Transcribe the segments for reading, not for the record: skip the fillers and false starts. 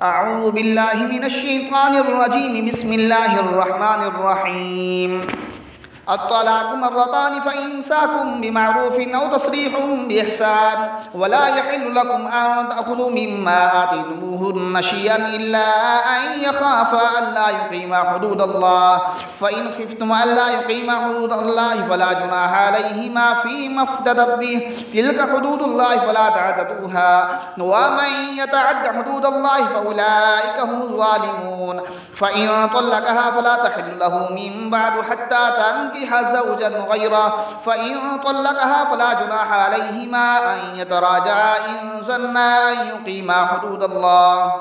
أعوذ بالله من الشيطان الرجيم بسم الله الرحمن الرحيم الطلاق مرتان فإمساك بمعروف أو تصريح بإحسان ولا يحل لكم أن تأخذوا مما آتيتموهن شيئا إلا أن يخافا ألا يقيما حدود الله فإن خفتم ألا يقيما حدود الله فلا جناح عليهما فيما افتدت به تلك حدود الله فلا تعتدوها ومن يتعد حدود الله فأولئك هم الظالمون فإن طلقها فلا تحل له من بعد حتى تنكح زوجا غيره فإن طلقها فلا جناح عليهما أن يتراجعا إن ظنا أن يقيما حدود الله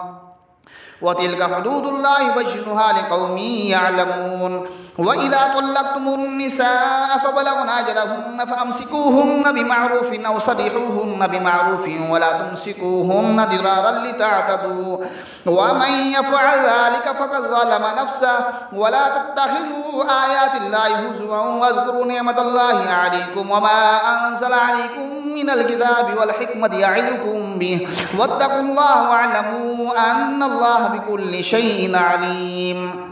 وتلك حدود الله بينها لقوم يعلمون وإذا طلقتم النساء فبلغن أجلهن فأمسكوهن بمعروف أو سرحوهن بمعروف ولا تمسكوهن ضرارا لتعتدوا ومن يفعل ذلك فقد ظلم نفسه ولا تتخذوا آيات الله هزوا واذكروا نعمة الله عليكم وما أنزل عليكم من الكتاب والحكمة يعظكم به واتقوا الله واعلموا أن الله بكل شيء عليم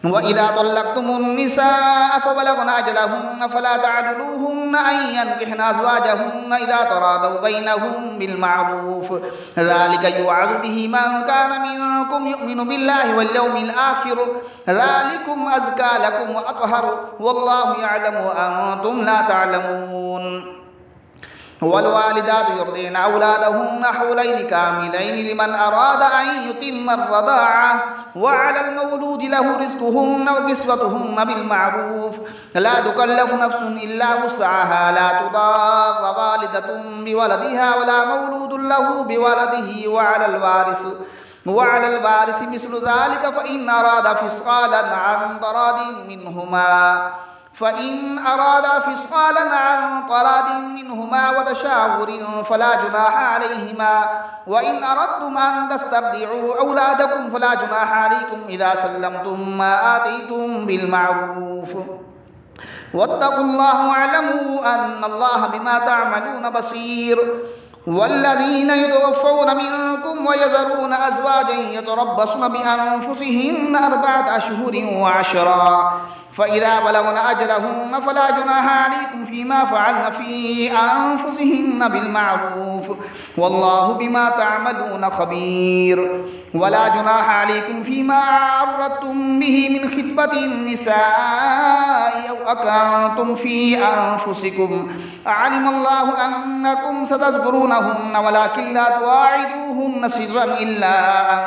وإذا طلقتم النساء فبلغن أجلهن فلا تعدلوهن أن ينكحن أزواجهن إذا تراضوا بينهم بالمعروف ذلك يوعظ به من كان منكم يؤمن بالله واليوم الآخر ذلكم أزكى لكم وأطهر والله يعلم وأنتم لا تعلمون والوالدات يرضين أولادهن حولين كاملين لمن أراد أن يتم الرضاعة وعلى المولود له رزقهن وكسوتهن بالمعروف لا تكلف نفس إلا وسعها لا تضار والدة بولدها ولا مولود له بولده وعلى الوارث مثل ذلك فإن أراد فصالا عن طراد منهما وتشاور فلا جناح عليهما وإن أردتم أن تسترضعوا أولادكم فلا جناح عليكم إذا سلمتم ما آتيتم بالمعروف واتقوا الله واعلموا أن الله بما تعملون بصير والذين يتوفون منكم ويذرون أزواجا يتربصن بأنفسهن 4 أشهر وعشرا فإذا بلغن أجلهن فلا جناح عليكم فيما فعلن في أنفسهن بالمعروف والله بما تعملون خبير ولا جناح عليكم فيما عرضتم به من خطبة النساء أو أكنتم في أنفسكم علم الله أنكم ستذكرونهن ولكن لا تواعدوهن سرا إلا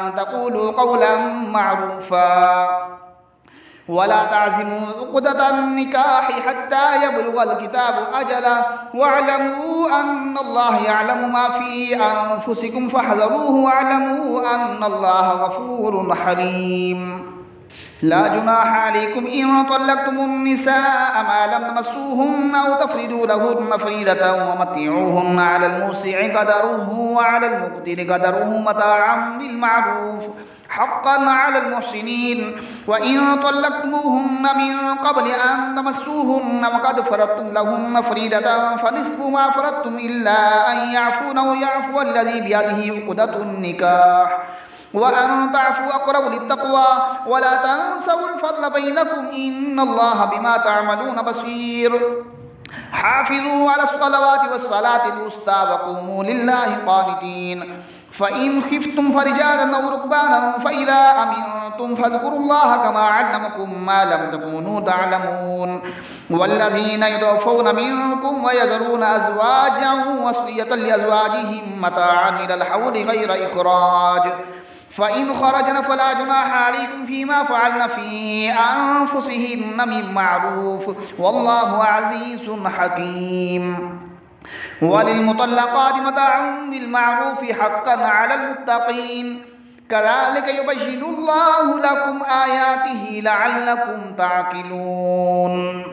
أن تقولوا قولا معروفا ولا تعزموا عقدة النكاح حتى يبلغ الكتاب أجله واعلموا أن الله يعلم ما في أنفسكم فاحذروه واعلموا أن الله غفور حليم لا جناح عليكم إن طلقتم النساء ما لم تمسوهن أو تفردوا لهن فريدة ومتعوهن على الموسع قدره وعلى المقتر قدره متاعا بالمعروف حقا على المحسنين وإن طلقتموهن من قبل أن تمسوهن وقد فرضتم لهن فريدة فنصف ما فرضتم إلا أن يعفون أو يعفو الذي بيده عقدة النكاح وأن تعفوا أقرب للتقوى ولا تنسوا الفضل بينكم إن الله بما تعملون بصير حافظوا على الصلوات والصلاة الوسطى وقوموا لله قانتين فإن خفتم فرجالا أو ركبانا فإذا أمنتم فاذكروا الله كما علمكم ما لم تكونوا تعلمون والذين يتوفون منكم ويذرون أزواجا وصية لأزواجهم متاعا إلى الحول غير إخراج فإن خرجن فلا جناح عليكم فيما فعلن في أنفسهن من معروف والله عزيز حكيم وللمطلقات متاع بالمعروف حقا على المتقين كذلك يبين الله لكم آياته لعلكم تعقلون